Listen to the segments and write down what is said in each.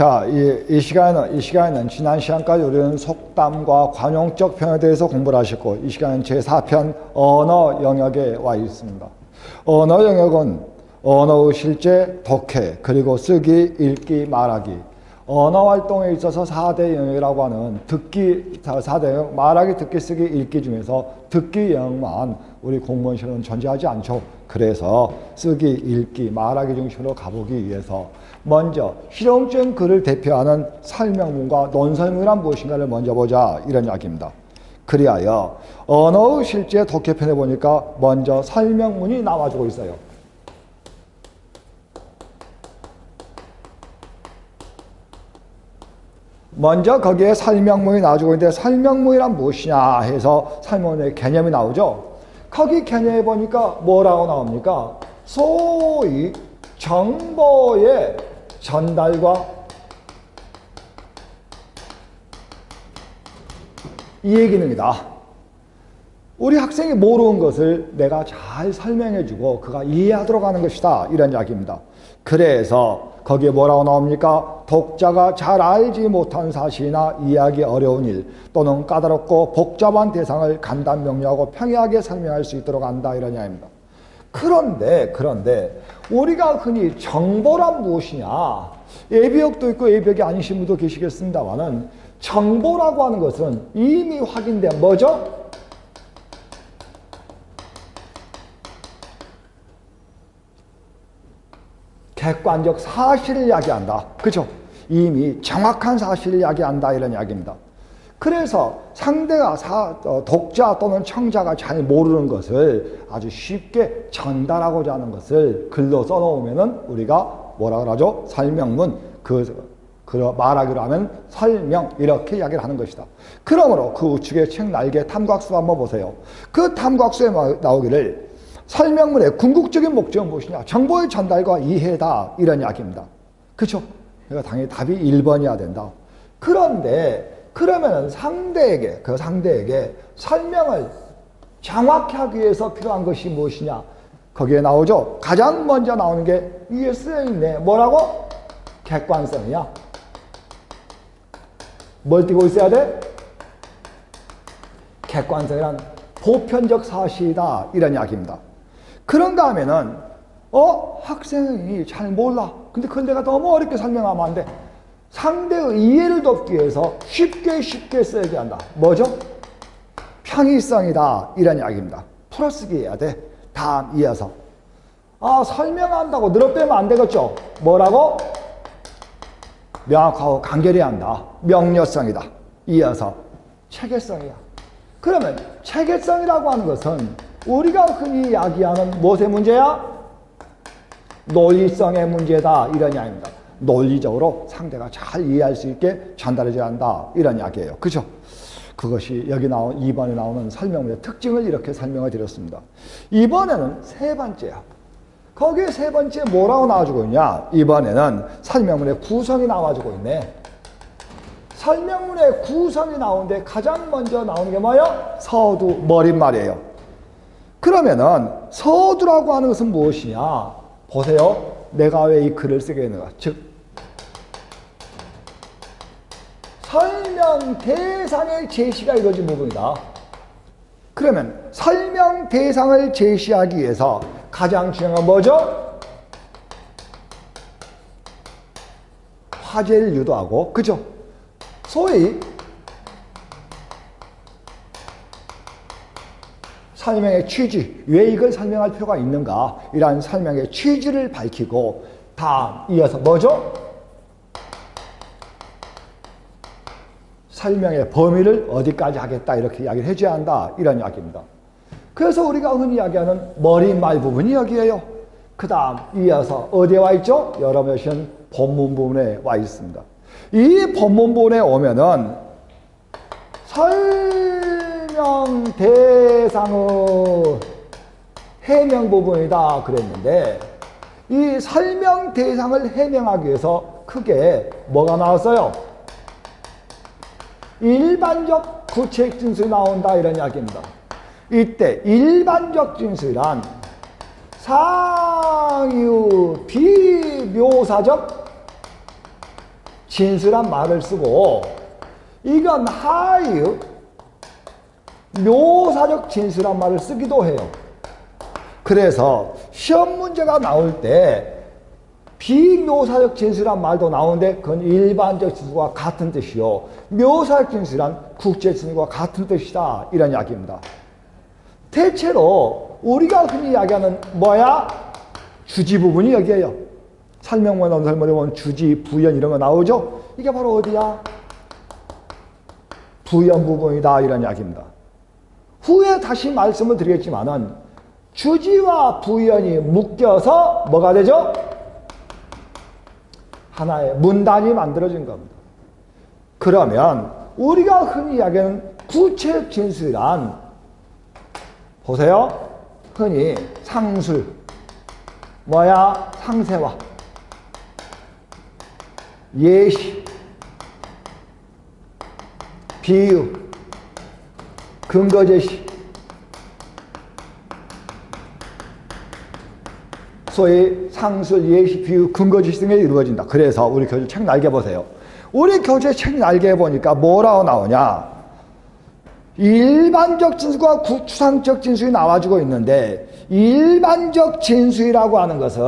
자, 이 시간에는 지난 시간까지 우리는 속담과 관용적 표현에 대해서 공부를 하셨고, 이 시간은 제4편 언어 영역에 와 있습니다. 언어 영역은 언어의 실제, 독해, 그리고 쓰기, 읽기, 말하기. 언어 활동에 있어서 4대 영역이라고 하는 듣기, 4대 영역, 말하기, 듣기, 쓰기, 읽기 중에서 듣기 영역만 우리 공무원 시험은 존재하지 않죠. 그래서 쓰기, 읽기, 말하기 중심으로 가보기 위해서 먼저 실용적인 글을 대표하는 설명문과 논설문이란 무엇인가를 먼저 보자, 이런 이야기입니다. 그리하여 언어의 실제 독해편에 보니까 먼저 설명문이 나와주고 있어요. 먼저 거기에 설명문이 나와주고 있는데, 설명문이란 무엇이냐 해서 설명문의 개념이 나오죠. 거기 개념에 보니까 뭐라고 나옵니까? 소위 정보의 전달과 이해 기능이다. 우리 학생이 모르는 것을 내가 잘 설명해주고 그가 이해하도록 하는 것이다, 이런 이야기입니다. 그래서 거기에 뭐라고 나옵니까? 독자가 잘 알지 못한 사실이나 이해하기 어려운 일 또는 까다롭고 복잡한 대상을 간단 명료하고 평이하게 설명할 수 있도록 한다, 이런 이야기입니다. 그런데 우리가 흔히 정보란 무엇이냐, 예비역도 있고 예비역이 아니신 분도 계시겠습니다만은, 정보라고 하는 것은 이미 확인된 뭐죠? 객관적 사실을 이야기한다. 그죠? 이미 정확한 사실을 이야기한다, 이런 이야기입니다. 그래서 상대가 독자 또는 청자가 잘 모르는 것을 아주 쉽게 전달하고자 하는 것을 글로 써놓으면은 우리가 뭐라 그러죠? 설명문, 말하기로 하면 설명, 이렇게 이야기를 하는 것이다. 그러므로 그 우측의 책 날개 탐곽수 한번 보세요. 그 탐곽수에 나오기를 설명문의 궁극적인 목적은 무엇이냐? 정보의 전달과 이해다, 이런 이야기입니다. 그렇죠? 그러니까 당연히 답이 1번이어야 된다. 그러면은 상대에게 설명을 정확히 하기 위해서 필요한 것이 무엇이냐? 거기에 나오죠? 가장 먼저 나오는 게 위에 쓰여있네. 뭐라고? 객관성이야. 뭘 띄고 있어야 돼? 객관성이란 보편적 사실이다, 이런 이야기입니다. 그런가 하면은 학생이 잘 몰라. 근데 그걸 내가 너무 어렵게 설명하면 안 돼. 상대의 이해를 돕기 위해서 쉽게 써야 한다. 뭐죠? 편의성이다, 이런 이야기입니다. 풀어쓰기 해야 돼. 다음 이어서 설명한다고 늘어빼면 안 되겠죠? 뭐라고? 명확하고 간결해야 한다. 명료성이다. 이어서 체계성이야. 그러면 체계성이라고 하는 것은 우리가 흔히 이야기하는 무엇의 문제야? 논리성의 문제다, 이런 이야기입니다. 논리적으로 상대가 잘 이해할 수 있게 전달해줘야 한다, 이런 이야기예요. 그죠? 그것이 여기 2번에 나오는 설명문의 특징을 이렇게 설명을 드렸습니다. 이번에는 세 번째야. 거기에 세 번째 뭐라고 나와주고 있냐? 이번에는 설명문의 구성이 나와주고 있네. 설명문의 구성이 나오는데 가장 먼저 나오는 게 뭐예요? 서두, 머릿말이에요. 그러면은 서두라고 하는 것은 무엇이냐? 보세요. 내가 왜 이 글을 쓰게 되는가? 즉, 설명 대상의 제시가 이루어진 부분이다. 그러면 설명 대상을 제시하기 위해서 가장 중요한 건 뭐죠? 화제를 유도하고, 그죠? 소위 설명의 취지, 왜 이걸 설명할 필요가 있는가, 이러한 설명의 취지를 밝히고, 다음 이어서 뭐죠? 설명의 범위를 어디까지 하겠다, 이렇게 이야기를 해줘야 한다, 이런 이야기입니다. 그래서 우리가 흔히 이야기하는 머릿말 부분이 여기에요. 그 다음 이어서 어디에 와 있죠? 여러분의 시는 본문 부분에 와 있습니다. 이 본문 부분에 오면은 설명 대상의 해명 부분이다 그랬는데, 이 설명 대상을 해명하기 위해서 크게 뭐가 나왔어요? 일반적 구체적 진술이 나온다, 이런 이야기입니다. 이때 일반적 진술이란 상유 비묘사적 진수란 말을 쓰고 이건 하의 묘사적 진수란 말을 쓰기도 해요. 그래서 시험 문제가 나올 때 비묘사적 진수란 말도 나오는데 그건 일반적 진수와 같은 뜻이요. 묘사적 진수란 국제 진수와 같은 뜻이다. 이런 이야기입니다. 대체로 우리가 흔히 이야기하는 뭐야? 주지 부분이 여기에요. 설명문 논설문에 보면 주지, 부연 이런 거 나오죠? 이게 바로 어디야? 부연 부분이다. 이런 이야기입니다. 후에 다시 말씀을 드리겠지만은 주지와 부연이 묶여서 뭐가 되죠? 하나의 문단이 만들어진 겁니다. 그러면 우리가 흔히 이야기하는 구체적 진술이란 보세요. 흔히 상술, 뭐야? 상세화, 예시, 비유, 근거제시, 소위 상술, 예시, 비유, 근거제시 등에 이루어진다. 그래서 우리 교재 책 날개 보세요. 우리 교재 책 날개 보니까 뭐라고 나오냐? 일반적 진수가 추상적 진수이 나와주고 있는데 일반적 진수이라고 하는 것은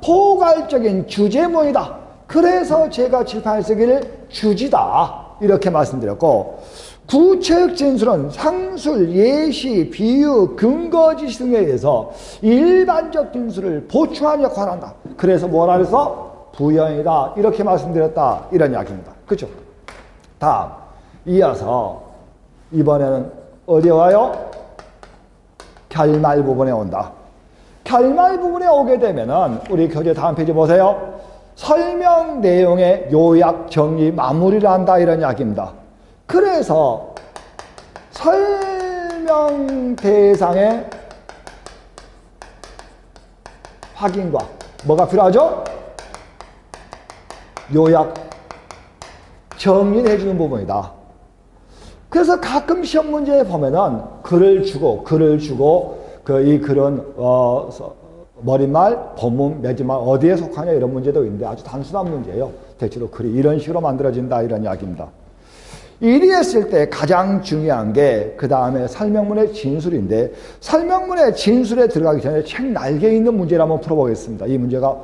포괄적인 주제문이다. 그래서 제가 칠판에 쓰기를 주지다. 이렇게 말씀드렸고 구체적 진술은 상술, 예시, 비유, 근거지시 등에 의해서 일반적 진술을 보충하는 역할을 한다. 그래서 뭐라 해서 부연이다. 이렇게 말씀드렸다. 이런 이야기입니다. 그렇죠? 다음 이어서 이번에는 어디에 와요? 결말 부분에 온다. 결말 부분에 오게 되면은 우리 교재 다음 페이지 보세요. 설명 내용의 요약, 정리, 마무리를 한다. 이런 이야기입니다. 그래서 설명 대상의 확인과 뭐가 필요하죠? 요약, 정리를 해주는 부분이다. 그래서 가끔 시험 문제에 보면은 글을 주고 이 글은 머릿말, 본문, 매지말 어디에 속하냐 이런 문제도 있는데 아주 단순한 문제예요. 대체로 글이 이런 식으로 만들어진다. 이런 이야기입니다. 이리 했을 때 가장 중요한 게 그 다음에 설명문의 진술인데 설명문의 진술에 들어가기 전에 책 날개에 있는 문제를 한번 풀어보겠습니다. 이 문제가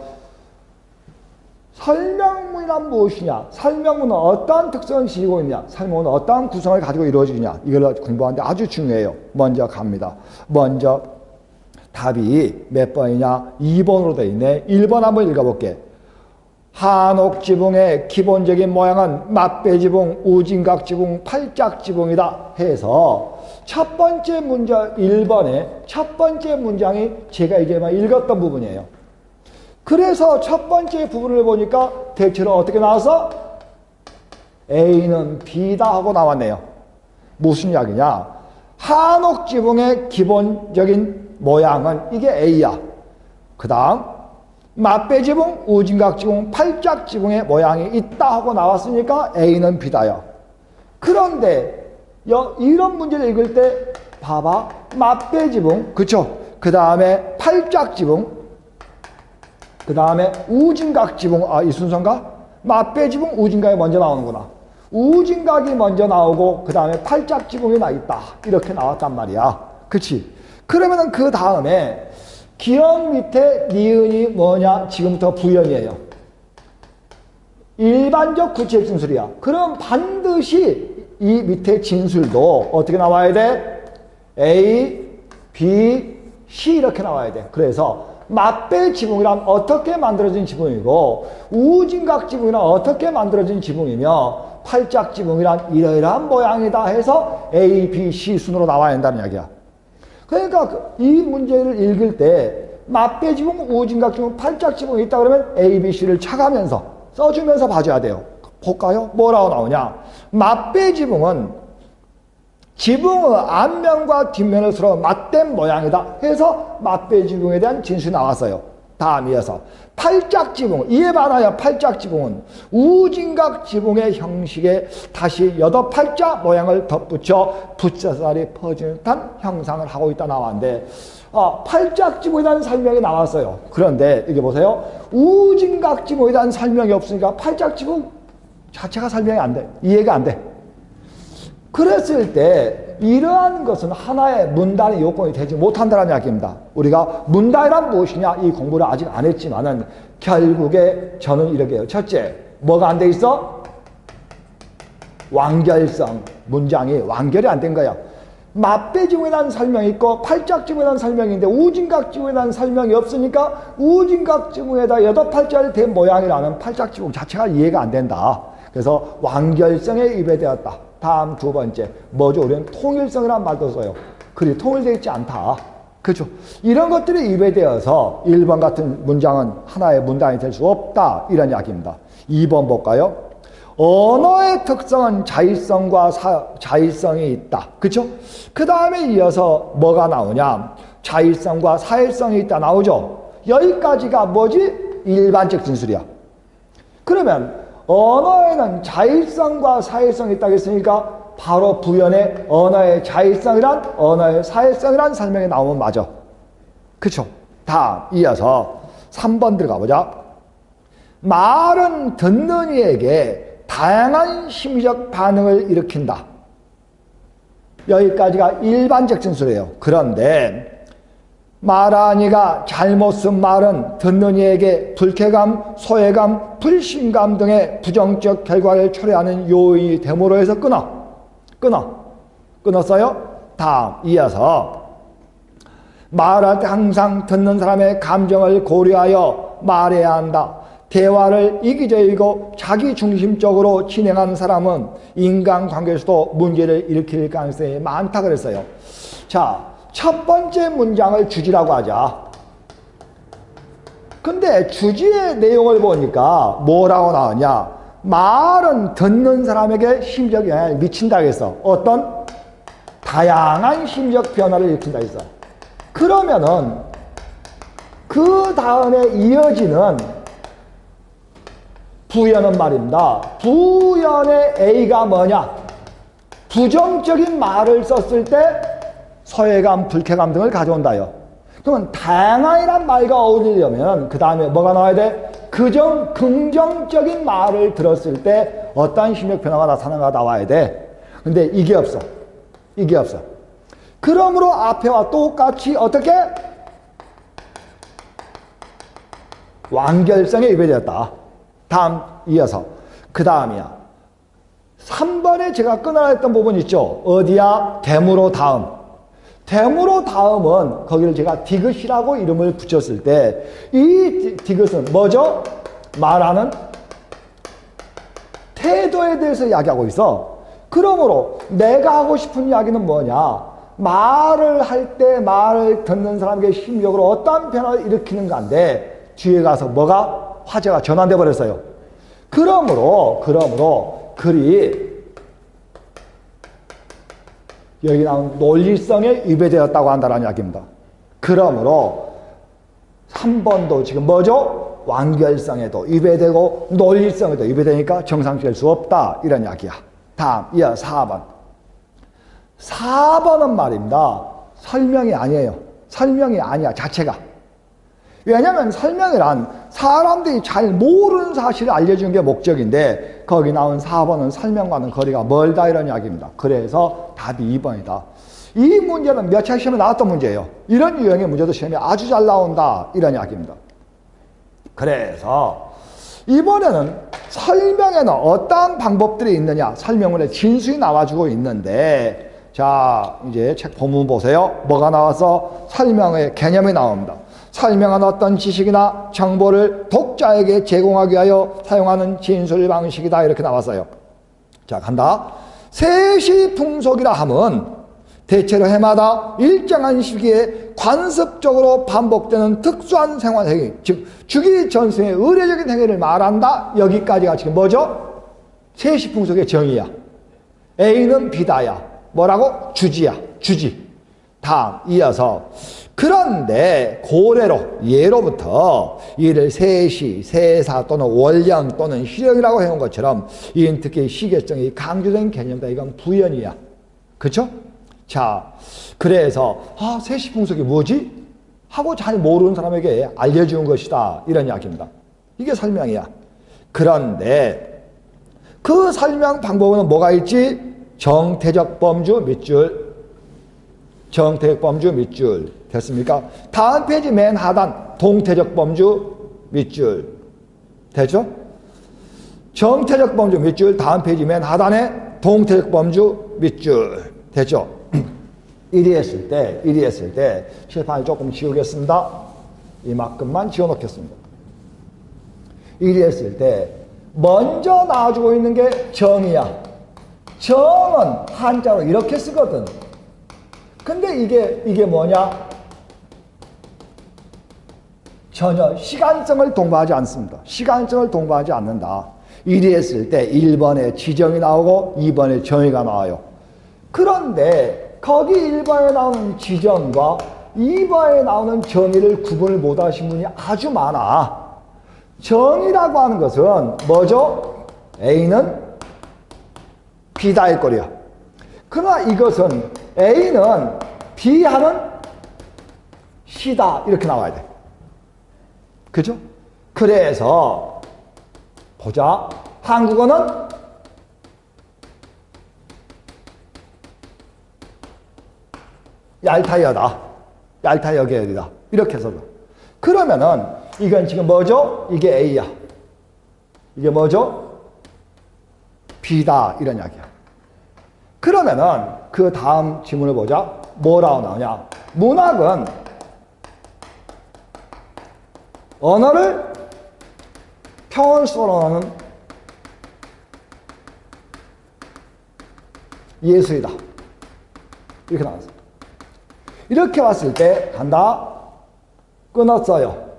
설명문이란 무엇이냐? 설명문은 어떠한 특성을 지니고 있냐? 설명문은 어떠한 구성을 가지고 이루어지냐? 이걸 공부하는데 아주 중요해요. 먼저 갑니다. 먼저 답이 몇 번이냐? 2번으로 되어 있네. 1번 한번 읽어볼게. 한옥지붕의 기본적인 모양은 맞배지붕, 우진각지붕, 팔짝지붕이다 해서 첫 번째 문장 1번의 첫 번째 문장이 제가 이제 읽었던 부분이에요. 그래서 첫 번째 부분을 보니까 대체로 어떻게 나와서 A는 B다 하고 나왔네요. 무슨 이야기냐? 한옥지붕의 기본적인 모양은 이게 A야. 그 다음 맞배지붕, 우진각지붕, 팔짝지붕의 모양이 있다 하고 나왔으니까 A는 B다요. 그런데 이런 문제를 읽을 때 봐봐. 맞배지붕, 그쵸? 그 다음에 팔짝지붕, 그 다음에 우진각지붕, 이 순서인가? 맞배지붕, 우진각이 먼저 나오는구나. 우진각이 먼저 나오고 그 다음에 팔짝지붕이 나 있다. 이렇게 나왔단 말이야. 그치? 그러면은 그 다음에 기억 밑에 니은이 뭐냐? 지금부터 부연이에요. 일반적 구체적 진술이야. 그럼 반드시 이 밑에 진술도 어떻게 나와야 돼? A, B, C 이렇게 나와야 돼. 그래서 맞배 지붕이란 어떻게 만들어진 지붕이고 우진각 지붕이란 어떻게 만들어진 지붕이며 팔짝 지붕이란 이러이러한 모양이다 해서 A, B, C 순으로 나와야 한다는 이야기야. 그러니까 이 문제를 읽을 때 맞배 지붕, 우진각 지붕, 팔짝 지붕이 있다 그러면 A, B, C를 쳐가면서 써주면서 봐줘야 돼요. 볼까요? 뭐라고 나오냐? 맞배 지붕은 지붕의 앞면과 뒷면을 서로 맞댄 모양이다 해서 맞배 지붕에 대한 진술이 나왔어요. 다음 이어서 팔짝지붕. 이에 반하여 팔짝지붕은 우진각 지붕의 형식에 다시 여덟팔자 모양을 덧붙여 붓자살이 퍼지는 듯한 형상을 하고 있다 나왔는데 팔짝지붕에 대한 설명이 나왔어요. 그런데 이게 보세요. 우진각 지붕에 대한 설명이 없으니까 팔짝지붕 자체가 설명이 안 돼. 이해가 안 돼. 그랬을 때 이러한 것은 하나의 문단의 요건이 되지 못한다는 이야기입니다. 우리가 문단이란 무엇이냐 이 공부를 아직 안 했지만은 결국에 저는 이렇게 해요. 첫째, 뭐가 안 돼 있어? 완결성. 문장이 완결이 안 된 거야. 맞배지붕에 대한 설명이 있고 팔짝지붕에 대한 설명인데 우진각지붕에 대한 설명이 없으니까 우진각지붕에다 여덟팔자를 댄 모양이라는 팔짝지붕 자체가 이해가 안 된다. 그래서 완결성에 위배되었다. 다음 두 번째, 뭐죠? 우리는 통일성이라는 말도 써요. 글이 통일되어 있지 않다. 그렇죠? 이런 것들이 위배되어서 1번 같은 문장은 하나의 문단이 될 수 없다. 이런 이야기입니다. 2번 볼까요? 언어의 특성은 자의성과 자의성이 있다. 그렇죠? 그 다음에 이어서 뭐가 나오냐? 자의성과 사회성이 있다 나오죠? 여기까지가 뭐지? 일반적 진술이야. 그러면 언어에는 자의성과 사회성이 있다고 했으니까 바로 부연의 언어의 자의성이란 언어의 사회성이란 설명이 나오면 맞아. 그쵸? 다음 이어서 3번 들어가 보자. 말은 듣는 이에게 다양한 심리적 반응을 일으킨다. 여기까지가 일반적 진술이에요. 그런데 말하니가 잘못 쓴 말은 듣는 이에게 불쾌감, 소외감, 불신감 등의 부정적 결과를 초래하는 요인이 됨으로 해서 끊었어요? 다음 이어서 말할 때 항상 듣는 사람의 감정을 고려하여 말해야 한다. 대화를 이기적이고 자기중심적으로 진행하는 사람은 인간관계에서도 문제를 일으킬 가능성이 많다 그랬어요. 자, 첫 번째 문장을 주지라고 하자. 근데 주지의 내용을 보니까 뭐라고 나오냐? 말은 듣는 사람에게 심리적 영향을 미친다 했어. 어떤? 다양한 심리적 변화를 일으킨다 했어. 그러면은 그 다음에 이어지는 부연은 말입니다. 부연의 A가 뭐냐? 부정적인 말을 썼을 때 소외감, 불쾌감 등을 가져온다요. 그러면 다양한이란 말과 어울리려면 그 다음에 뭐가 나와야 돼? 긍정적인 말을 들었을 때 어떠한 심리적 변화가 나타나는가 나와야 돼. 근데 이게 없어. 이게 없어. 그러므로 앞에와 똑같이 어떻게? 완결성에 위배되었다. 다음 이어서 그 다음이야. 3번에 제가 끊어야 했던 부분 있죠. 어디야? 대무로 다음. 대무로 다음은 거기를 제가 디귿이라고 이름을 붙였을 때 이 디귿은 뭐죠? 말하는 태도에 대해서 이야기하고 있어. 그러므로 내가 하고 싶은 이야기는 뭐냐? 말을 할 때 말을 듣는 사람에게 심리적으로 어떤 변화를 일으키는가인데 뒤에 가서 뭐가? 화제가 전환돼 버렸어요. 그러므로 글이 여기 나온 논리성에 위배되었다고 한다는 이야기입니다. 그러므로 3번도 지금 뭐죠? 완결성에도 위배되고 논리성에도 위배되니까 정상적일 수 없다. 이런 이야기야. 다음 이어 4번. 4번은 말입니다. 설명이 아니에요. 설명이 아니야. 자체가. 왜냐하면 설명이란 사람들이 잘 모르는 사실을 알려주는 게 목적인데 거기 나온 4번은 설명과는 거리가 멀다 이런 이야기입니다. 그래서 답이 2번이다. 이 문제는 몇 차 시험에 나왔던 문제예요. 이런 유형의 문제도 시험에 아주 잘 나온다 이런 이야기입니다. 그래서 이번에는 설명에는 어떠한 방법들이 있느냐 설명문에 진술이 나와주고 있는데 자 이제 책 본문 보세요. 뭐가 나와서 설명의 개념이 나옵니다. 설명은 어떤 지식이나 정보를 독자에게 제공하기 위하여 사용하는 진술 방식이다 이렇게 나왔어요. 자 간다. 세시풍속이라 함은 대체로 해마다 일정한 시기에 관습적으로 반복되는 특수한 생활 행위, 즉 주기 전승의 의례적인 행위를 말한다. 여기까지가 지금 뭐죠? 세시풍속의 정의야. A는 B다야. 뭐라고? 주지야. 주지. 다음 이어서 그런데 고래로 예로부터 이를 세시, 세사 또는 월령 또는 희령이라고 해온 것처럼 이는 특히 시계성이 강조된 개념이다. 이건 부연이야. 그렇죠? 자, 그래서 세시풍속이 뭐지? 하고 잘 모르는 사람에게 알려주는 것이다. 이런 이야기입니다. 이게 설명이야. 그런데 그 설명 방법은 뭐가 있지? 정태적 범주 밑줄, 정태적 범주 밑줄. 됐습니까? 다음 페이지 맨 하단 동태적 범주 밑줄. 됐죠? 정태적 범주 밑줄, 다음 페이지 맨 하단에 동태적 범주 밑줄. 됐죠? 이리 했을 때 칠판을 조금 지우겠습니다. 이만큼만 지워놓겠습니다. 이리 했을 때 먼저 나와주고 있는 게 정이야. 정은 한자로 이렇게 쓰거든. 근데 이게 뭐냐? 전혀 시간성을 동반하지 않습니다. 시간성을 동반하지 않는다. 이리 했을 때 1번에 지정이 나오고 2번에 정의가 나와요. 그런데 거기 1번에 나오는 지정과 2번에 나오는 정의를 구분을 못하신 분이 아주 많아. 정의라고 하는 것은 뭐죠? A는 B다일 거리야. 그러나 이것은 A는 B하는 C다 이렇게 나와야 돼. 그죠? 그래서 보자. 한국어는 얄타여다. 얄타여계열이다. 이렇게 써서. 그러면은 이건 지금 뭐죠? 이게 A야. 이게 뭐죠? B다. 이런 이야기야. 그러면은 그 다음 지문을 보자. 뭐라고 나오냐? 문학은 언어를 평온스러워 하는 예술이다. 이렇게 나왔어. 이렇게 왔을 때 간다. 끊었어요.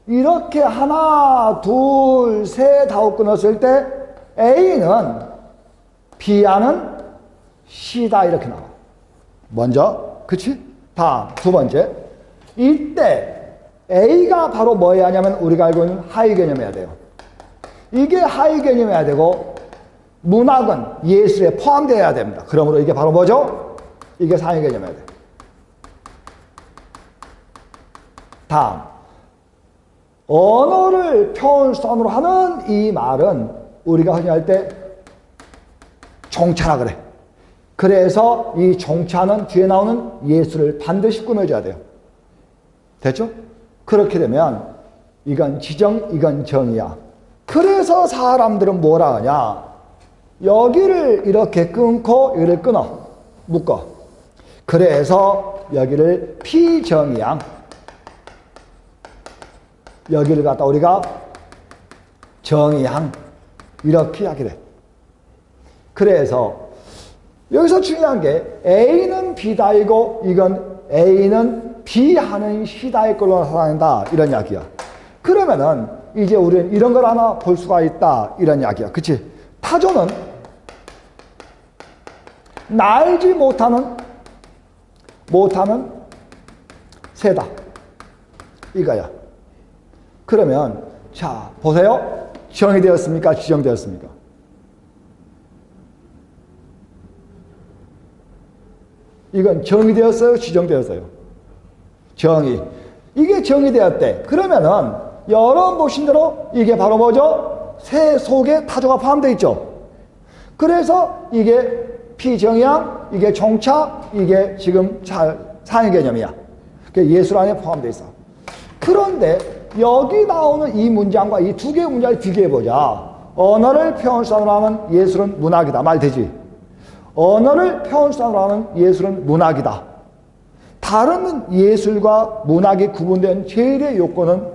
이렇게 하나, 둘, 셋 하고 끊었을 때 A는 B하는 C다 이렇게 나와. 먼저, 그치? 다음, 두 번째. 이때 A가 바로 뭐여야 하냐면 우리가 알고 있는 하위 개념이어야 돼요. 이게 하위 개념이어야 되고 문학은 예술에 포함되어야 됩니다. 그러므로 이게 바로 뭐죠? 이게 상위 개념이어야 돼. 다음, 언어를 표현선으로 하는 이 말은 우리가 흔히 할 때 종차라 그래. 그래서 이 종차는 뒤에 나오는 예술을 반드시 꾸며줘야 돼요. 됐죠? 그렇게 되면 이건 지정, 이건 정이야. 그래서 사람들은 뭐라 하냐? 여기를 이렇게 끊고 여기를 끊어. 묶어. 그래서 여기를 피정이양. 여기를 갖다 우리가 정의양. 이렇게 하게 돼. 그래서 여기서 중요한 게 A는 B다이고 이건 A는 B하는 C다일 걸로 나타난다. 이런 이야기야. 그러면은 이제 우리는 이런 걸 하나 볼 수가 있다. 이런 이야기야. 그치? 타조는 날지 못하는 새다. 이거야. 그러면 자 보세요. 정의되었습니까? 지정되었습니까? 이건 정의되었어요? 지정되었어요? 정의. 이게 정의되었대. 그러면은 여러분 보신 대로 이게 바로 뭐죠? 새 속에 타조가 포함되어 있죠. 그래서 이게 피정의양, 이게 종차, 이게 지금 상위 개념이야. 예술 안에 포함되어 있어. 그런데 여기 나오는 이 문장과 이 두 개의 문장을 비교해보자. 언어를 표현수단으로 하는 예술은 문학이다. 말 되지? 언어를 표현수단으로 하는 예술은 문학이다. 다른 예술과 문학이 구분된 제일의 요건은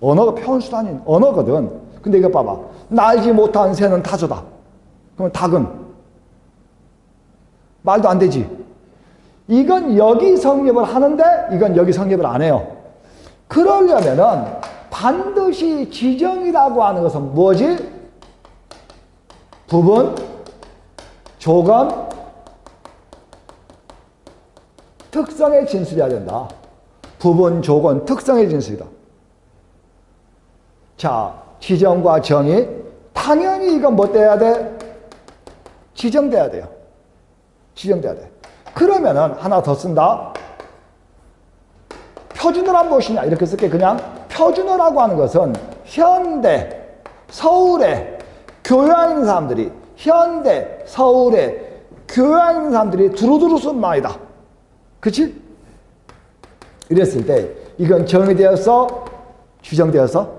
언어가 표현수단인 언어거든. 근데 이거 봐봐. 날지 못한 새는 타조다. 그럼 닭은? 말도 안 되지. 이건 여기 성립을 하는데 이건 여기 성립을 안 해요. 그러려면은 반드시 지정이라고 하는 것은 뭐지? 부분, 조건, 특성의 진술이어야 된다. 부분, 조건, 특성의 진술이다. 자, 지정과 정의. 당연히 이건 뭐 돼야 돼? 지정돼야 돼요. 지정돼야 돼. 그러면은 하나 더 쓴다. 표준어란 무엇이냐? 이렇게 쓸게. 그냥 표준어라고 하는 것은 현대, 서울에 교養있는 사람들이, 현대, 서울에 교養있는 사람들이 두루두루 쓴 말이다. 그치? 이랬을 때 이건 정의되었어? 지정되었어?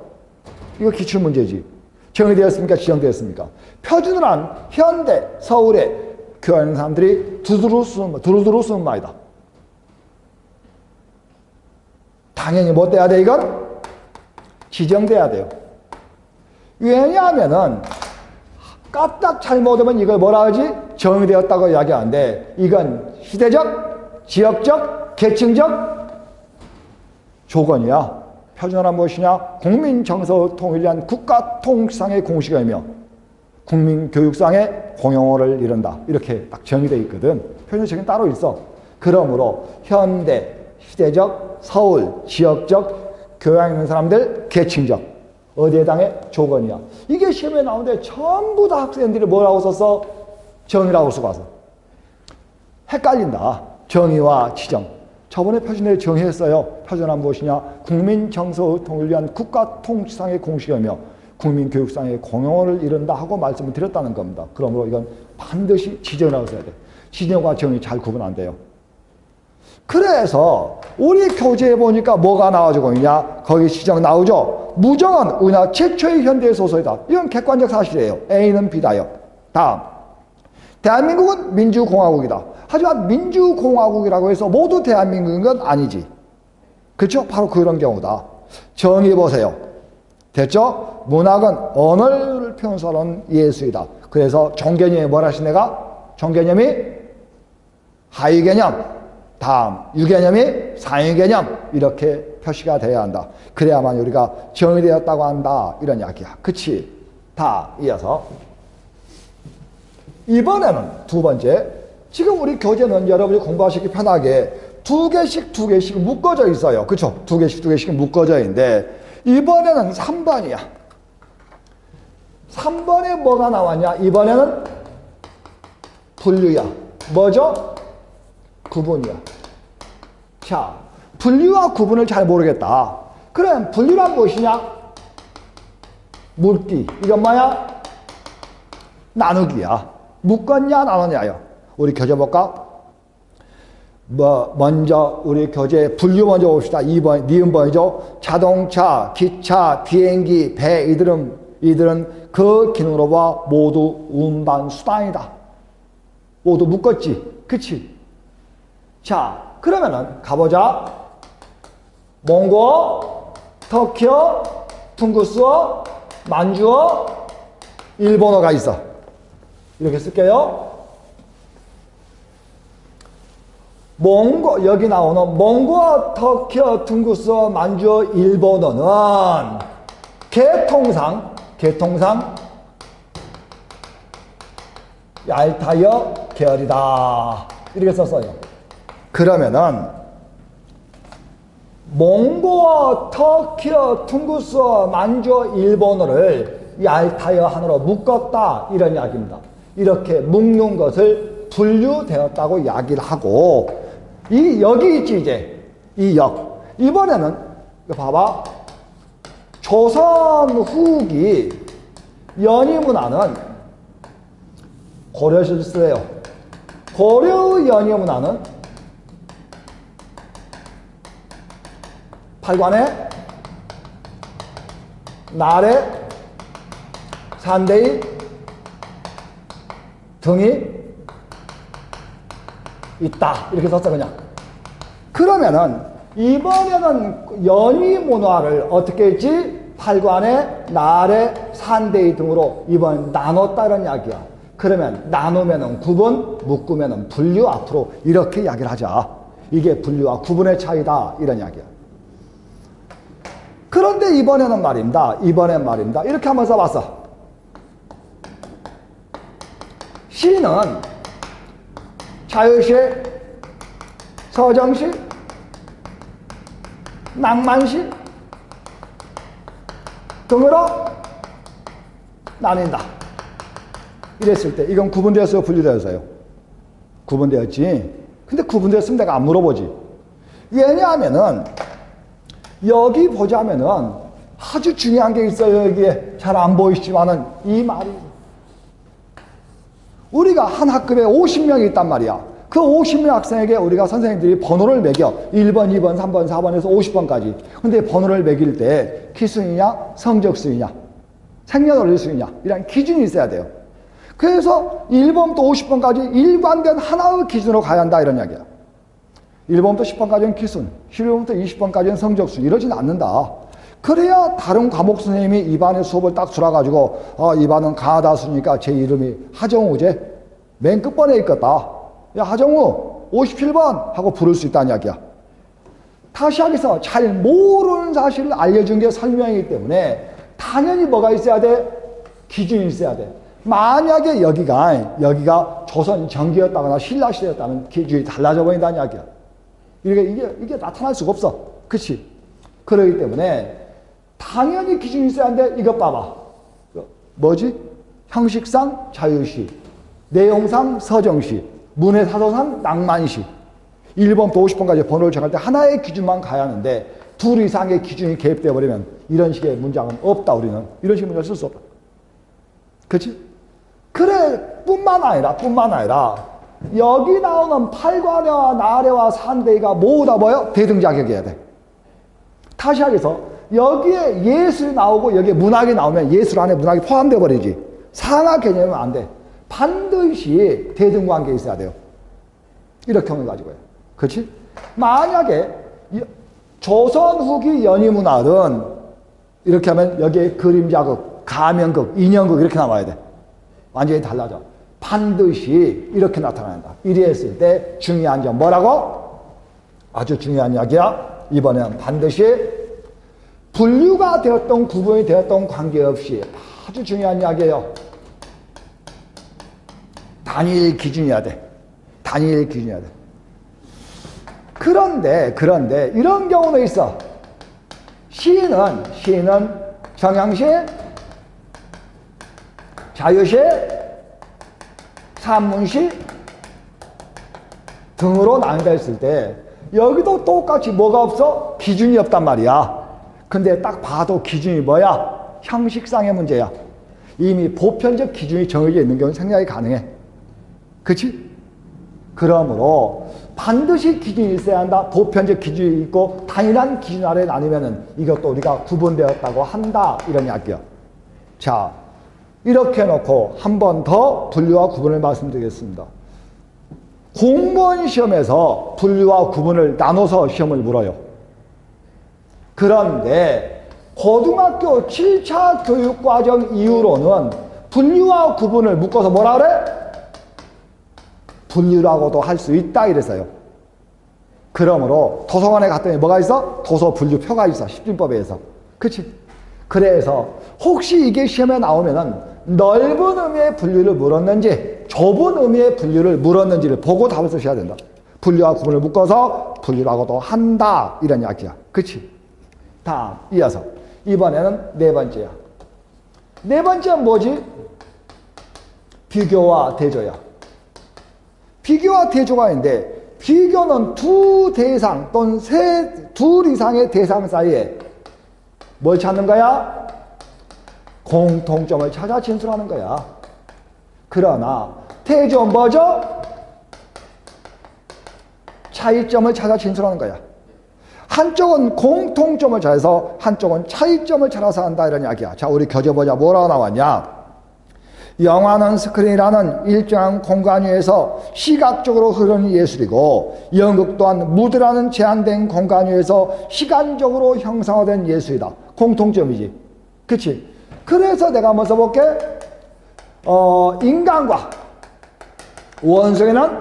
이거 기출문제지. 정의되었습니까? 지정되었습니까? 표준어란 현대, 서울에 교養있는 사람들이 두루두루 쓰는 말이다. 당연히 뭐 돼야 돼, 이건? 지정돼야 돼요. 왜냐하면은, 까딱 잘못하면 이걸 뭐라 하지? 정의되었다고 이야기하는데, 이건 시대적, 지역적, 계층적 조건이야. 표준어란 무엇이냐? 국민 정서 통일을 위한 국가 통상의 공식이며, 국민 교육상의 공용어를 이룬다. 이렇게 딱 정의되어 있거든. 표준어책은 따로 있어. 그러므로, 현대, 시대적, 서울, 지역적, 교양 있는 사람들, 계층적, 어디에 해당해? 조건이야. 이게 시험에 나오는데 전부 다 학생들이 뭐라고 썼어? 정의라고 쓰고 와서. 헷갈린다. 정의와 지정. 저번에 표준어에 정의했어요. 표준어는 무엇이냐? 국민 정서 통일을 위한 국가 통치상의 공식이며 국민 교육상의 공용어를 이룬다 하고 말씀을 드렸다는 겁니다. 그러므로 이건 반드시 지정이라고 써야 돼. 지정과 정의 잘 구분 안 돼요. 그래서 우리 교재에 보니까 뭐가 나와주고 있냐? 거기 지정 나오죠? 무정은 우리나라 최초의 현대 소설이다. 이건 객관적 사실이에요. A는 B다요. 다음. 대한민국은 민주공화국이다. 하지만 민주공화국이라고 해서 모두 대한민국인 건 아니지. 그렇죠? 바로 그런 경우다. 정의 보세요. 됐죠? 문학은 언어를 표현하는 예술이다. 그래서 종개념이 뭐라 하신 내가? 종개념이 하위 개념. 다음, 유개념이 상위 개념. 이렇게 표시가 돼야 한다. 그래야만 우리가 정의되었다고 한다. 이런 이야기야. 그치? 다 이어서. 이번에는 두 번째. 지금 우리 교재는 여러분이 공부하시기 편하게 두 개씩 묶어져 있어요. 그쵸? 두 개씩 묶어져 있는데, 이번에는 3번이야. 3번에 뭐가 나왔냐? 이번에는 분류야. 뭐죠? 구분이야. 자, 분류와 구분을 잘 모르겠다. 그럼 분류란 무엇이냐? 묻기. 이건 뭐야? 나누기야. 묶었냐, 나눴냐요. 우리 교재 볼까? 먼저 우리 교재 분류 먼저 봅시다. 2번, 니은번이죠. 자동차, 기차, 비행기, 배, 이들은 그 기능으로 봐 모두 운반 수단이다. 모두 묶었지. 그치? 자, 그러면은 가보자. 몽고, 터키어, 퉁구스어, 만주어, 일본어가 있어. 이렇게 쓸게요. 몽고, 여기 나오는 몽고, 터키어, 퉁구스어, 만주어, 일본어는 개통상 얄타이어 계열이다. 이렇게 썼어요. 그러면은 몽고어, 터키어, 퉁구스어, 만주어, 일본어를 얄타이어 하나로 묶었다. 이런 이야기입니다. 이렇게 묶는 것을 분류되었다고 이야기를 하고, 여기 있지, 이제. 이 역. 이번에는, 이거 봐봐. 조선 후기 연희문화는 고려실수예요. 고려 연희문화는 팔관에 나래 산대의 등이 있다. 이렇게 썼어, 그냥. 그러면은 이번에는 연희문화를 어떻게 했지? 팔관에 나래 산대의 등으로 이번 나눴다는 이야기야. 그러면 나누면은 구분, 묶으면은 분류, 앞으로 이렇게 이야기를 하자. 이게 분류와 구분의 차이다. 이런 이야기야. 그런데 이번에는 말입니다. 이렇게 한번 써봤어. 시는 자유시의 서정시, 낭만시 등으로 나뉜다. 이랬을 때 이건 구분되었어요, 분리되었어요? 구분되었지. 근데 구분되었으면 내가 안 물어보지. 왜냐하면은 여기 보자면은 아주 중요한 게 있어요. 여기에 잘 안 보이시지만은 이 말이, 우리가 한 학급에 50명이 있단 말이야. 그 50명 학생에게 우리가 선생님들이 번호를 매겨. 1번, 2번, 3번, 4번에서 50번까지. 근데 번호를 매길 때 키순이냐 성적순이냐 생년월일순이냐 이런 기준이 있어야 돼요. 그래서 1번부터 50번까지 일관된 하나의 기준으로 가야 한다 이런 이야기야. 1번부터 10번까지는 키순, 11번부터 20번까지는 성적순, 이러진 않는다. 그래야 다른 과목 선생님이 이 반의 수업을 딱 줄여가지고 이 반은 강하다수니까 제 이름이 하정우제 맨 끝번에 있겠다. 야 하정우 57번 하고 부를 수 있다는 이야기야. 다시 하겠어. 잘 모르는 사실을 알려준 게 설명이기 때문에 당연히 뭐가 있어야 돼? 기준이 있어야 돼. 만약에 여기가 조선 정기였다거나 신라시대였다면 기준이 달라져 버린다는 이야기야. 이게 나타날 수가 없어. 그치? 그러기 때문에 당연히 기준이 있어야 하는데 이것 봐봐. 뭐지? 형식상 자유시, 내용상 서정시, 문해사도상 낭만시. 1번부터 50번까지 번호를 정할 때 하나의 기준만 가야 하는데 둘 이상의 기준이 개입되어 버리면 이런 식의 문장은 없다. 우리는 이런 식의 문장을 쓸 수 없다. 그렇지? 그래 뿐만 아니라 여기 나오는 팔관회와 나래와 산대가 모두 다 뭐예요? 대등자격이어야 돼. 다시 하겠어. 여기에 예술이 나오고 여기에 문학이 나오면 예술 안에 문학이 포함되어 버리지. 상하 개념은 안 돼. 반드시 대등관계에 있어야 돼요. 이렇게 경험을 가지고요. 그렇지? 만약에 조선 후기 연희문학은 이렇게 하면 여기에 그림자극, 가면극, 인형극 이렇게 나와야 돼. 완전히 달라져. 반드시 이렇게 나타난다. 이랬을 때 중요한 점 뭐라고? 아주 중요한 이야기야. 이번에는 반드시 분류가 되었던 구분이 되었던 관계없이 아주 중요한 이야기예요. 단일 기준이어야 돼. 단일 기준이어야 돼. 그런데 이런 경우도 있어. 시는 경향시, 자유시, 산문시 등으로 나뉘다 했을 때 여기도 똑같이 뭐가 없어? 기준이 없단 말이야. 근데 딱 봐도 기준이 뭐야? 형식상의 문제야. 이미 보편적 기준이 정해져 있는 경우는 생략이 가능해. 그치? 그러므로 반드시 기준이 있어야 한다. 보편적 기준이 있고 단일한 기준 아래 나뉘면은 이것도 우리가 구분되었다고 한다. 이런 이야기야. 자, 이렇게 해놓고 한 번 더 분류와 구분을 말씀드리겠습니다. 공무원 시험에서 분류와 구분을 나눠서 시험을 물어요. 그런데 고등학교 7차 교육과정 이후로는 분류와 구분을 묶어서 뭐라 그래? 분류라고도 할 수 있다 이랬어요. 그러므로 도서관에 갔더니 뭐가 있어? 도서 분류표가 있어. 십진법에서. 그치? 그래서 혹시 이게 시험에 나오면은 넓은 의미의 분류를 물었는지 좁은 의미의 분류를 물었는지를 보고 답을 쓰셔야 된다. 분류와 구분을 묶어서 분류라고도 한다. 이런 이야기야. 그치? 다음 이어서 이번에는 네 번째야. 네 번째는 뭐지? 비교와 대조야. 비교와 대조가 있는데 비교는 두 대상 또는 둘 이상의 대상 사이에 뭘 찾는 거야? 공통점을 찾아 진술하는 거야. 그러나 대조는 뭐죠? 차이점을 찾아 진술하는 거야. 한쪽은 공통점을 찾아서 한쪽은 차이점을 찾아서 한다 이런 이야기야. 자, 우리 겨져보자. 뭐라고 나왔냐? 영화는 스크린이라는 일정한 공간 위에서 시각적으로 흐르는 예술이고 연극 또한 무드라는 제한된 공간 위에서 시간적으로 형상화된 예술이다. 공통점이지. 그치? 그래서 내가 한번 써볼게. 인간과 원숭이는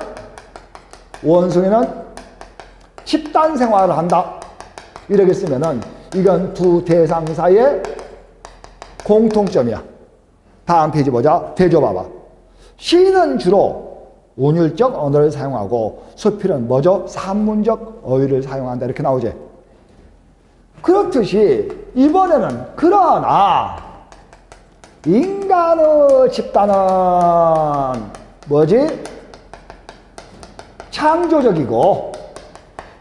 집단 생활을 한다. 이렇게 쓰면은 이건 두 대상 사이의 공통점이야. 다음 페이지 보자. 대조 봐봐. 시는 주로 운율적 언어를 사용하고 수필은 뭐죠? 산문적 어휘를 사용한다 이렇게 나오지. 그렇듯이 이번에는 그러나 인간의 집단은 뭐지? 창조적이고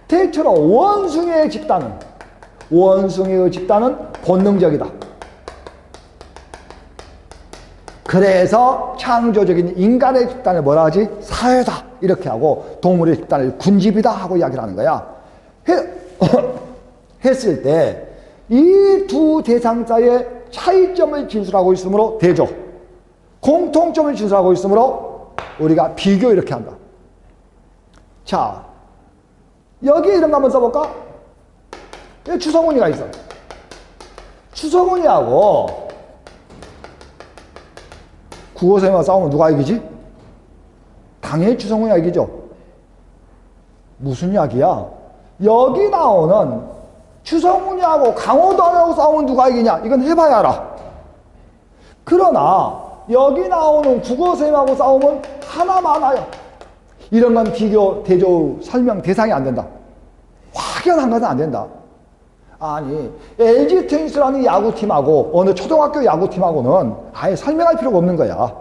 대체로 원숭이의 집단은 본능적이다. 그래서 창조적인 인간의 집단을 뭐라 하지? 사회다 이렇게 하고 동물의 집단을 군집이다 하고 이야기를 하는 거야. 했을 때 이 두 대상자의 차이점을 진술하고 있으므로 대조, 공통점을 진술하고 있으므로 우리가 비교 이렇게 한다. 자, 여기 이런 거 한번 써볼까? 여기 추성훈이가 있어. 추성훈이하고 국어선생님과 싸우면 누가 이기지? 당연히 추성훈이가 이기죠. 무슨 이야기야? 여기 나오는 추성훈이하고 강호동하고 싸우면 누가 이기냐? 이건 해봐야 알아. 그러나 여기 나오는 국어선생님하고 싸우면 하나 많아요. 이런 건 비교, 대조, 설명 대상이 안 된다. 확연한 것은 안 된다. 아니, LG 트윈스라는 야구팀하고 어느 초등학교 야구팀하고는 아예 설명할 필요가 없는 거야.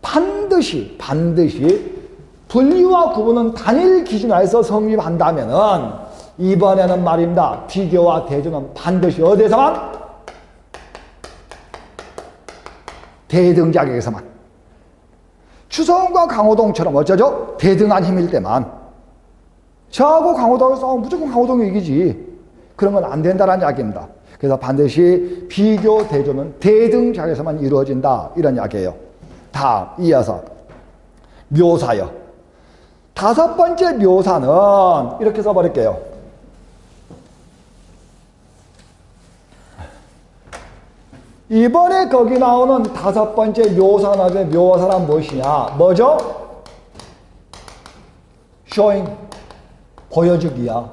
반드시 분리와 구분은 단일 기준하에서 성립한다면은 이번에는 말입니다. 비교와 대조는 반드시 어디에서만? 대등자격에서만. 추성훈과 강호동처럼 어쩌죠? 대등한 힘일 때만. 저하고 강호동이 싸우면 무조건 강호동이 이기지. 그런 건 안 된다는 이야기입니다. 그래서 반드시 비교, 대조는 대등자격에서만 이루어진다. 이런 이야기예요. 다음, 이어서 묘사요. 다섯 번째 묘사는 이렇게 써버릴게요. 이번에 거기 나오는 다섯 번째 묘사는 묘사란 무엇이냐? 뭐죠? showing, 보여주기야.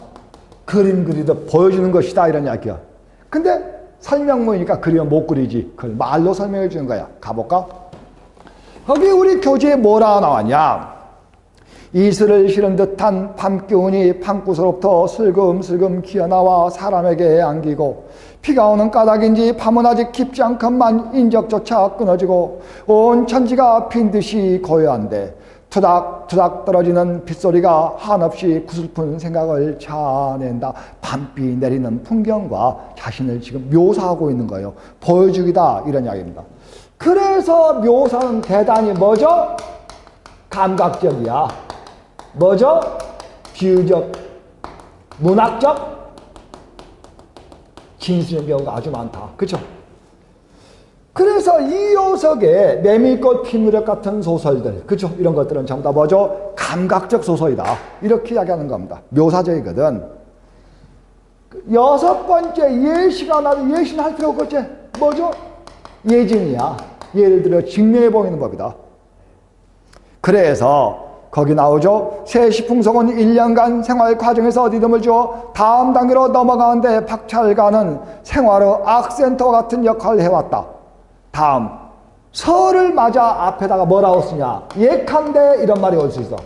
그림 그리듯 보여주는 것이다 이런 이야기야. 근데 설명문이니까 그리면 못 그리지. 그걸 말로 설명해 주는 거야. 가볼까? 거기 우리 교재에 뭐라 나왔냐? 이슬을 실은 듯한 밤기운이 방구서로부터 슬금슬금 기어나와 사람에게 안기고 비가 오는 까닭인지 밤은 아직 깊지 않건만 인적조차 끊어지고 온 천지가 빈 듯이 고요한데 투닥투닥 떨어지는 빗소리가 한없이 구슬픈 생각을 자아낸다. 밤비 내리는 풍경과 자신을 지금 묘사하고 있는 거예요. 보여주기다 이런 이야기입니다. 그래서 묘사는 대단히 뭐죠? 감각적이야. 뭐죠? 비유적, 문학적 진술의 경우가 아주 많다. 그렇죠? 그래서 이효석의 매미꽃 피무렵 같은 소설들, 그렇죠? 이런 것들은 전부 다 뭐죠? 감각적 소설이다. 이렇게 이야기하는 겁니다. 묘사적이거든. 여섯 번째 예시가 나도 예시는 할 필요 없겠지? 뭐죠? 예증이야. 예를 들어 증명해 보이는 법이다. 그래서 거기 나오죠. 세시풍성은 1년간 생활 과정에서 어디듬을 주어 다음 단계로 넘어가는데 박찰가는 생활의 악센터 같은 역할을 해왔다. 다음, 설을 맞아 앞에다가 뭐라고 쓰냐? 예컨대 이런 말이 올 수 있어.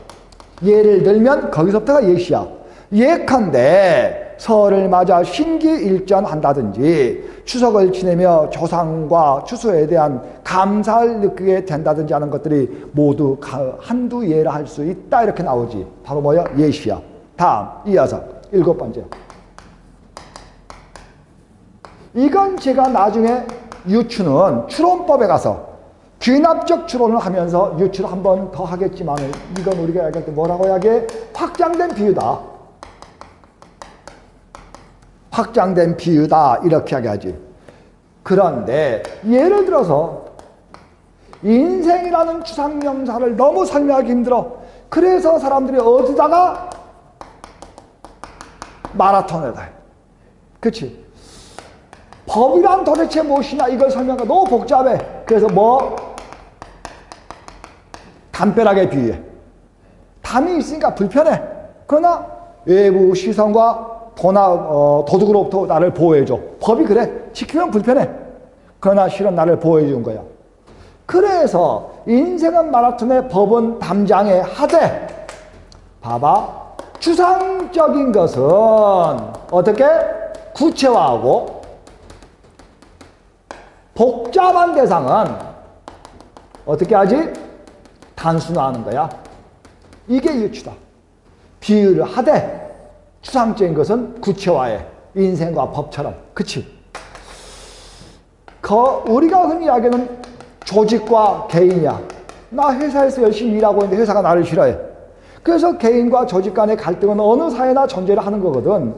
예를 들면 거기서부터가 예시야. 예컨대 설을 맞아 신기일전한다든지 추석을 지내며 조상과 추수에 대한 감사를 느끼게 된다든지 하는 것들이 모두 한두 예라 할 수 있다 이렇게 나오지. 바로 뭐야? 예시야. 다음 이어서 일곱 번째. 이건 제가 나중에 유추는 추론법에 가서 귀납적 추론을 하면서 유추를 한 번 더 하겠지만 이건 우리가 이야기할 때 뭐라고 이야기해? 확장된 비유다. 확장된 비유다 이렇게 이야기하지. 그런데 예를 들어서 인생이라는 추상명사를 너무 설명하기 힘들어. 그래서 사람들이 어디다가 마라톤에다 해. 그치? 법이란 도대체 무엇이냐 이걸 설명하기가 너무 복잡해. 그래서 뭐 담벼락에 비유해. 담이 있으니까 불편해. 그러나 외부 시선과 도둑으로부터 나를 보호해줘. 법이 그래. 지키면 불편해. 그러나 실은 나를 보호해 준 거야. 그래서 인생은 마라톤의 법은 담장에 하되 봐봐 추상적인 것은 어떻게 구체화하고 복잡한 대상은 어떻게 하지? 단순화하는 거야. 이게 유추다. 비유를 하되 추상적인 것은 구체화해. 인생과 법처럼. 그치? 우리가 흔히 이야기하는 조직과 개인이야. 나 회사에서 열심히 일하고 있는데 회사가 나를 싫어해. 그래서 개인과 조직 간의 갈등은 어느 사회나 존재를 하는 거거든.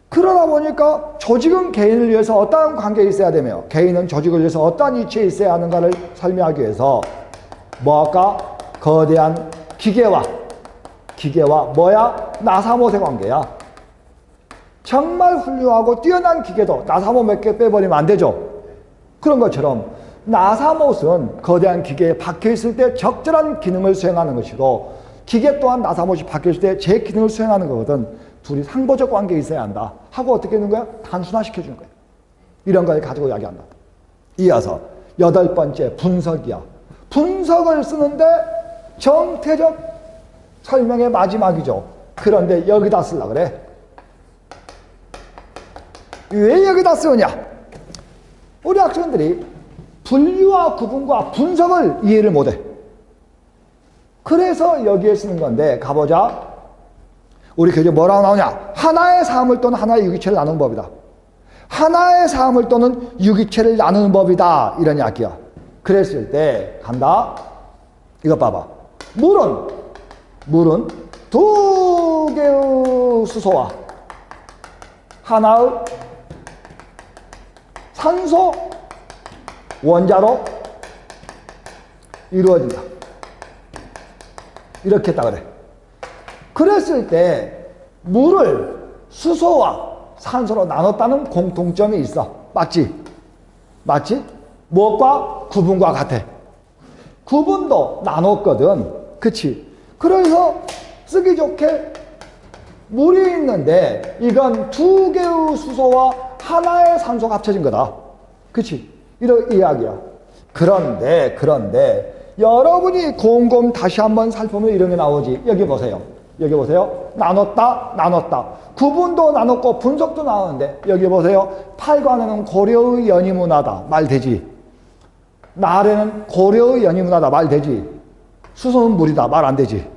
그러다 보니까 조직은 개인을 위해서 어떠한 관계에 있어야 되며 개인은 조직을 위해서 어떠한 위치에 있어야 하는가를 설명하기 위해서 뭐할까? 거대한 기계와 뭐야? 나사못의 관계야. 정말 훌륭하고 뛰어난 기계도 나사못 몇 개 빼버리면 안 되죠. 그런 것처럼 나사못은 거대한 기계에 박혀있을 때 적절한 기능을 수행하는 것이고 기계 또한 나사못이 박혀있을 때 제 기능을 수행하는 거거든. 둘이 상보적 관계에 있어야 한다 하고 어떻게 하는 거야? 단순화시켜주는 거야. 이런 걸 가지고 이야기한다. 이어서 8번째 분석이야. 분석을 쓰는데 정태적 설명의 마지막이죠. 그런데 여기다 쓰려고 그래. 왜 여기다 쓰느냐? 우리 학생들이 분류와 구분과 분석을 이해를 못해. 그래서 여기에 쓰는 건데 가보자. 우리 교재 뭐라고 나오냐? 하나의 사물 또는 하나의 유기체를 나누는 법이다. 하나의 사물 또는 유기체를 나누는 법이다. 이런 이야기야. 그랬을 때 간다. 이거 봐봐. 물은 두 개의 수소와 하나의 산소 원자로 이루어진다. 이렇게 했다 그래. 그랬을 때 물을 수소와 산소로 나눴다는 공통점이 있어. 맞지? 맞지? 무엇과? 구분과 같아. 구분도 나눴거든. 그치? 그래서 쓰기 좋게 물이 있는데 이건 두 개의 수소와 하나의 산소가 합쳐진 거다. 그치? 이런 이야기야. 그런데 여러분이 곰곰 다시 한번 살펴보면 이런 게 나오지. 여기 보세요. 나눴다. 구분도 나눴고 분석도 나오는데 여기 보세요. 팔관에는 고려의 연이문화다. 말 되지. 날에는 고려의 연이문화다. 말 되지. 수소는 물이다. 말 안 되지.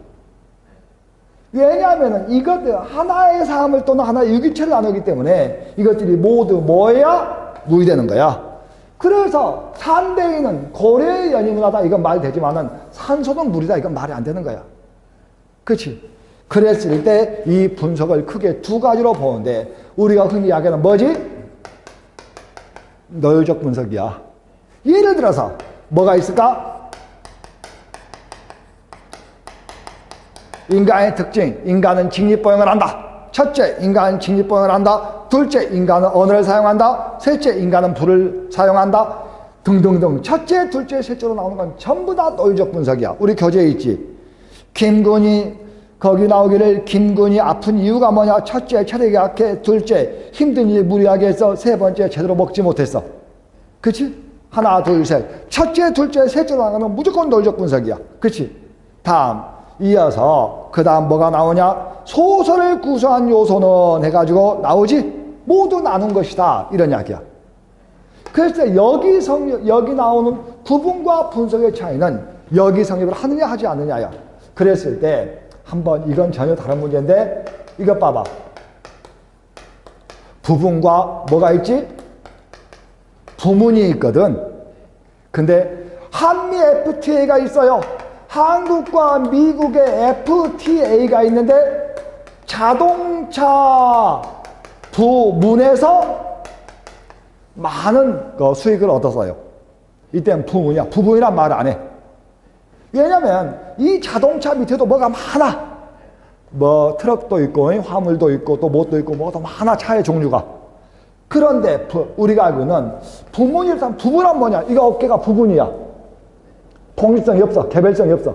왜냐하면 이것들 하나의 사물 또는 하나의 유기체를 나누기 때문에 이것들이 모두 뭐야? 물이 되는 거야. 그래서 산대인은 고려의 연이문화다. 이건 말 되지만은 산소는 물이다. 이건 말이 안 되는 거야. 그렇지? 그랬을 때 이 분석을 크게 두 가지로 보는데 우리가 흔히 이야기하는 뭐지? 노유적 분석이야. 예를 들어서 뭐가 있을까? 인간의 특징. 인간은 직립보행을 한다. 첫째, 인간은 직립보행을 한다. 둘째, 인간은 언어를 사용한다. 셋째, 인간은 불을 사용한다. 등등등. 첫째, 둘째, 셋째로 나오는 건 전부 다 노유적 분석이야. 우리 교재에 있지. 김군이 거기 나오기를 김군이 아픈 이유가 뭐냐? 첫째, 체력이 약해. 둘째, 힘든 일 무리하게 해서. 세 번째, 제대로 먹지 못했어. 그치? 하나, 둘, 셋. 첫째, 둘째, 셋째로 나가면 무조건 노유적 분석이야. 그치? 다음, 이어서 그 다음 뭐가 나오냐? 소설을 구성한 요소는 해가지고 나오지? 모두 나눈 것이다. 이런 이야기야. 그래서 여기 나오는 구분과 분석의 차이는 여기 성립을 하느냐 하지 않느냐야. 그랬을 때 한번 이건 전혀 다른 문제인데 이것 봐봐. 부분과 뭐가 있지? 부문이 있거든. 근데 한미 FTA가 있어요. 한국과 미국의 FTA가 있는데 자동차 부문에서 많은 수익을 얻었어요. 이때는 부문이야. 부분이란 말을 안 해. 왜냐면 이 자동차 밑에도 뭐가 많아. 뭐 트럭도 있고 화물도 있고 또 뭣도 있고 뭐가 더 많아. 차의 종류가. 그런데 우리가 알고 있는 부문이란 부분은 뭐냐? 이거 어깨가 부분이야. 독립성이 없어. 개별성이 없어.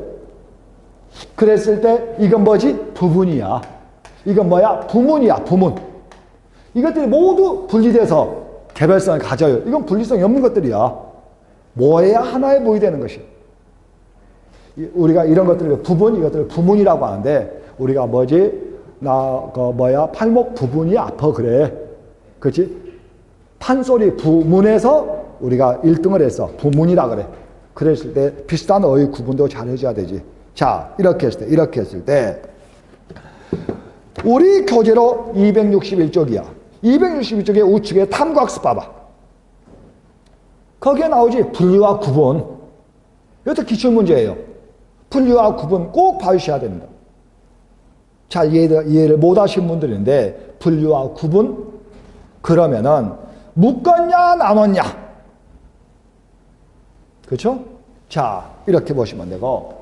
그랬을 때 이건 뭐지? 부분이야. 이건 뭐야? 부문이야. 부문. 이것들이 모두 분리돼서 개별성을 가져요. 이건 분리성이 없는 것들이야. 모여야 하나의 모이 되는 것이에요. 우리가 이런 것들을 이것들을 부문이라고 하는데, 우리가 팔목 부분이 아파 그래. 그렇지? 판소리 부문에서 우리가 1등을 했어. 부문이라 그래. 그랬을 때 비슷한 어휘 구분도 잘 해줘야 되지. 자, 이렇게 했을 때 우리 교재로 261쪽이야. 261쪽의 우측에 탐구학습 봐봐. 거기에 나오지 분류와 구분. 이것도 기출문제예요. 분류와 구분 꼭 봐주셔야 됩니다. 잘 이해를 못 하신 분들인데, 분류와 구분, 그러면은 묶었냐 나눴냐, 그렇죠? 자, 이렇게 보시면 되고,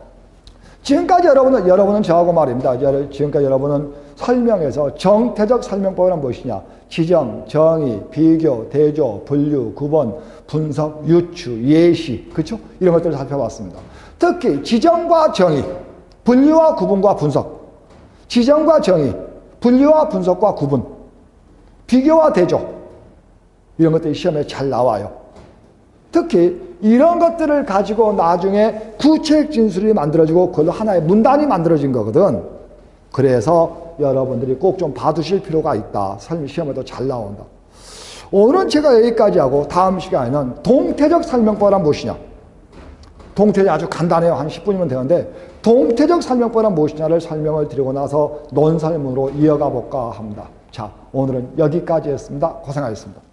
지금까지 여러분은 저하고 말입니다. 지금까지 여러분은 설명에서 정태적 설명법이란 무엇이냐, 지정, 정의, 비교, 대조, 분류, 구분, 분석, 유추, 예시, 그렇죠? 이런 것들을 살펴봤습니다. 특히 지정과 정의, 분류와 구분과 분석, 지정과 정의, 분류와 분석과 구분, 비교와 대조, 이런 것들이 시험에 잘 나와요. 특히 이런 것들을 가지고 나중에 구체적 진술이 만들어지고 그걸로 하나의 문단이 만들어진 거거든. 그래서 여러분들이 꼭 좀 봐두실 필요가 있다. 시험에도 잘 나온다. 오늘은 제가 여기까지 하고, 다음 시간에는 동태적 설명법은 무엇이냐. 동태적 아주 간단해요. 한 10분이면 되는데, 동태적 설명법은 무엇이냐를 설명을 드리고 나서 논설문으로 이어가 볼까 합니다. 자, 오늘은 여기까지 했습니다. 고생하셨습니다.